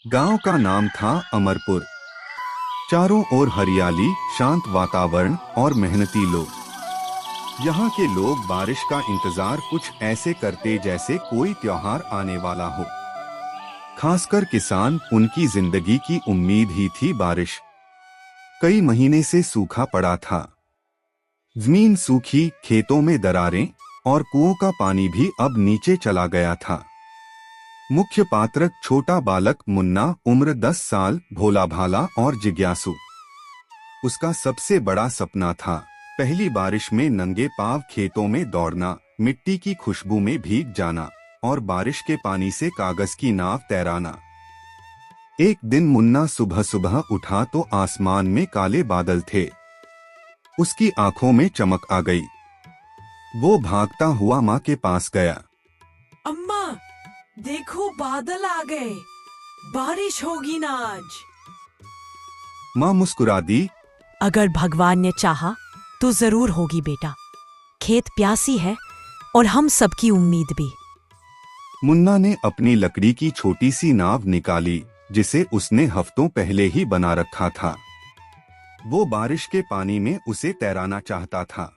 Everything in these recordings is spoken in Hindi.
गांव का नाम था अमरपुर। चारों ओर हरियाली, शांत वातावरण और मेहनती लोग। यहाँ के लोग बारिश का इंतजार कुछ ऐसे करते जैसे कोई त्योहार आने वाला हो। खासकर किसान, उनकी जिंदगी की उम्मीद ही थी बारिश। कई महीने से सूखा पड़ा था। जमीन सूखी, खेतों में दरारें और कुओं का पानी भी अब नीचे चला गया था। मुख्य पात्र छोटा बालक मुन्ना, उम्र 10 साल, भोला भाला और जिज्ञासु। उसका सबसे बड़ा सपना था पहली बारिश में नंगे पांव खेतों में दौड़ना, मिट्टी की खुशबू में भीग जाना और बारिश के पानी से कागज की नाव तैराना। एक दिन मुन्ना सुबह सुबह उठा तो आसमान में काले बादल थे। उसकी आंखों में चमक आ गई। वो भागता हुआ माँ के पास गया। अम्मा, देखो बादल आ गए, बारिश होगी ना आज। माँ मुस्कुरा दी। अगर भगवान ने चाहा तो जरूर होगी बेटा। खेत प्यासी है और हम सबकी उम्मीद भी। मुन्ना ने अपनी लकड़ी की छोटी सी नाव निकाली, जिसे उसने हफ्तों पहले ही बना रखा था। वो बारिश के पानी में उसे तैराना चाहता था।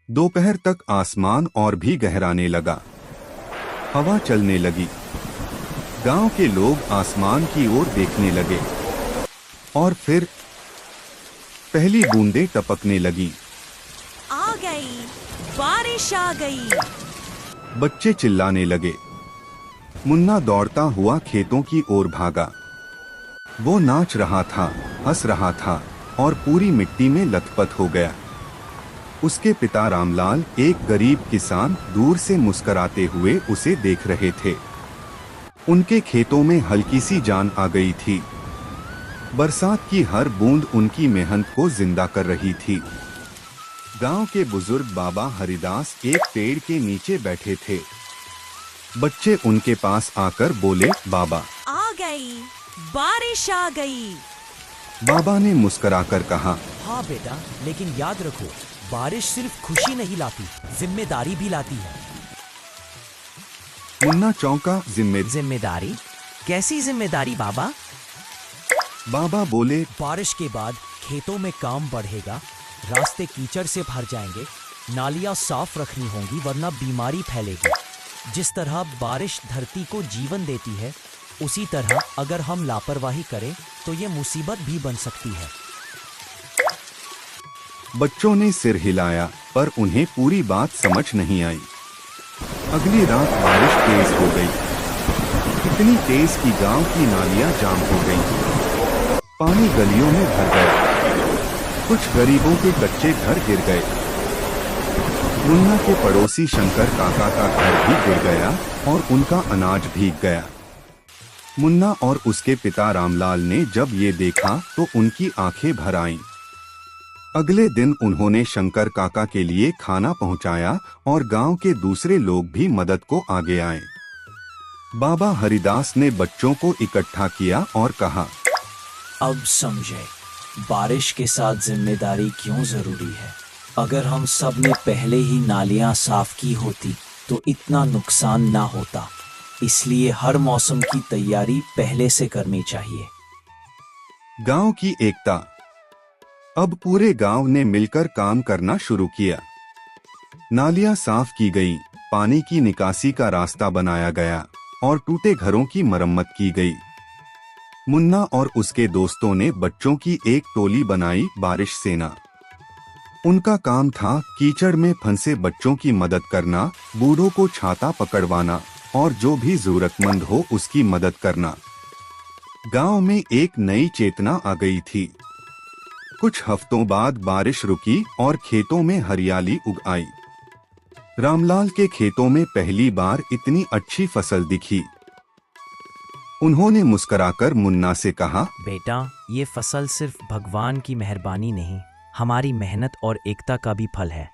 दोपहर तक आसमान और भी गहराने लगा। हवा चलने लगी। गांव के लोग आसमान की ओर देखने लगे और फिर पहली बूंदें टपकने लगी। आ गई, बारिश आ गई। बच्चे चिल्लाने लगे। मुन्ना दौड़ता हुआ खेतों की ओर भागा। वो नाच रहा था, हंस रहा था और पूरी मिट्टी में लथपथ हो गया। उसके पिता रामलाल, एक गरीब किसान, दूर से मुस्कुराते हुए उसे देख रहे थे। उनके खेतों में हल्की सी जान आ गई थी। बरसात की हर बूंद उनकी मेहनत को जिंदा कर रही थी। गांव के बुजुर्ग बाबा हरिदास एक पेड़ के नीचे बैठे थे। बच्चे उनके पास आकर बोले, बाबा आ गई, बारिश आ गई। बाबा ने मुस्कुराकर कहा, हाँ बेटा, लेकिन याद रखो, बारिश सिर्फ खुशी नहीं लाती, जिम्मेदारी भी लाती है। मुन्ना चौंका। जिम्मेदारी? कैसी जिम्मेदारी बाबा? बाबा बोले, बारिश के बाद खेतों में काम बढ़ेगा, रास्ते कीचड़ से भर जाएंगे, नालियां साफ रखनी होंगी वरना बीमारी फैलेगी। जिस तरह बारिश धरती को जीवन देती है, उसी तरह अगर हम लापरवाही करें तो ये मुसीबत भी बन सकती है। बच्चों ने सिर हिलाया, पर उन्हें पूरी बात समझ नहीं आई। अगली रात बारिश तेज हो गई। इतनी तेज कि गांव की नालियां जाम हो गईं। पानी गलियों में भर गया। कुछ गरीबों के कच्चे घर गिर गए। मुन्ना के पड़ोसी शंकर काका का घर भी गिर गया और उनका अनाज भीग गया। मुन्ना और उसके पिता रामलाल ने जब ये देखा तो उनकी आंखें भर आईं। अगले दिन उन्होंने शंकर काका के लिए खाना पहुंचाया और गांव के दूसरे लोग भी मदद को आगे आए। बाबा हरिदास ने बच्चों को इकट्ठा किया और कहा, अब समझे बारिश के साथ जिम्मेदारी क्यों जरूरी है। अगर हम सब ने पहले ही नालियां साफ की होती तो इतना नुकसान ना होता। इसलिए हर मौसम की तैयारी पहले से करनी चाहिए। गांव की एकता। अब पूरे गांव ने मिलकर काम करना शुरू किया। नालियां साफ की गई, पानी की निकासी का रास्ता बनाया गया और टूटे घरों की मरम्मत की गई। मुन्ना और उसके दोस्तों ने बच्चों की एक टोली बनाई, बारिश सेना। उनका काम था कीचड़ में फंसे बच्चों की मदद करना, बूढ़ों को छाता पकड़वाना और जो भी जरूरतमंद हो उसकी मदद करना। गांव में एक नई चेतना आ गई थी। कुछ हफ्तों बाद बारिश रुकी और खेतों में हरियाली उग आई। रामलाल के खेतों में पहली बार इतनी अच्छी फसल दिखी। उन्होंने मुस्कुराकर मुन्ना से कहा, बेटा, ये फसल सिर्फ भगवान की मेहरबानी नहीं, हमारी मेहनत और एकता का भी फल है।